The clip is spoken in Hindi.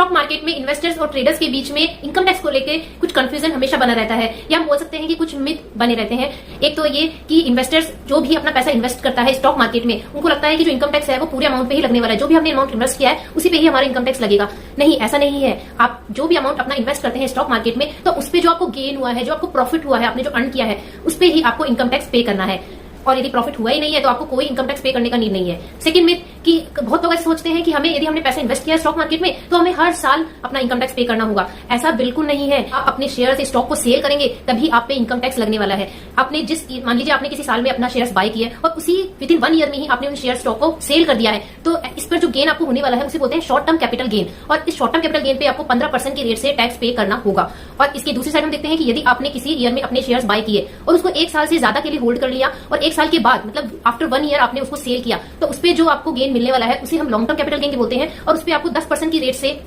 स्टॉक मार्केट में इन्वेस्टर्स और ट्रेडर्स के बीच में इनकम टैक्स को लेकर कुछ कंफ्यूजन हमेशा बना रहता है, या हम बोल सकते हैं कि कुछ मिथ बने रहते हैं। एक तो ये कि इन्वेस्टर्स जो भी अपना पैसा इन्वेस्ट करता है स्टॉक मार्केट में, उनको लगता है कि जो इनकम टैक्स है वो पूरे अमाउंट पे ही लगने वाला है, जो भी हमने अमाउंट इन्वेस्ट किया है उसी पे ही हमारा इनकम टैक्स लगेगा। नहीं, ऐसा नहीं है। आप जो भी अमाउंट अपना इन्वेस्ट करते हैं स्टॉक मार्केट में, तो उस पे जो आपको गेन हुआ है, जो आपको प्रॉफिट हुआ है, आपने जो अर्न किया है, उस पे ही आपको इनकम टैक्स पे करना है। और यदि प्रॉफिट हुआ ही नहीं है तो आपको कोई इनकम टैक्स पे करने का नीड नहीं है। सेकंड मिथ कि बहुत लोग ऐसे सोचते हैं कि यदि हमने पैसा इन्वेस्ट किया स्टॉक मार्केट में तो हमें हर साल अपना इनकम टैक्स पे करना होगा। ऐसा बिल्कुल नहीं है। आप अपने शेयर से स्टॉक को सेल करेंगे तभी आप पे इनकम टैक्स लगने वाला है। आपने मान लीजिए आपने किसी साल में अपना शेयर्स बाय किया और उसी विद इन 1 ईयर में ही आपने उन शेयर स्टॉक को सेल कर दिया है, तो इस पर जो गेन आपको होने वाला है उसे बोलते हैं शॉर्ट टर्म कैपिटल गेन। और इस शॉर्ट टर्म कैपिटल गेन पे आपको 15% की रेट से टैक्स पे करना होगा। और इसकी दूसरी साइड हम देखते हैं कि यदि आपने किसी ईयर में अपने शेयर्स बाय किए और उसको 1 साल से ज्यादा के लिए होल्ड कर लिया और 1 साल के बाद मतलब आफ्टर 1 ईयर आपने उसको सेल किया, तो उस पे जो आपको गेन मिलने वाला है उसे हम लॉन्ग टर्म कैपिटल गेन बोलते हैं। और उस पे आपको 10% की रेट से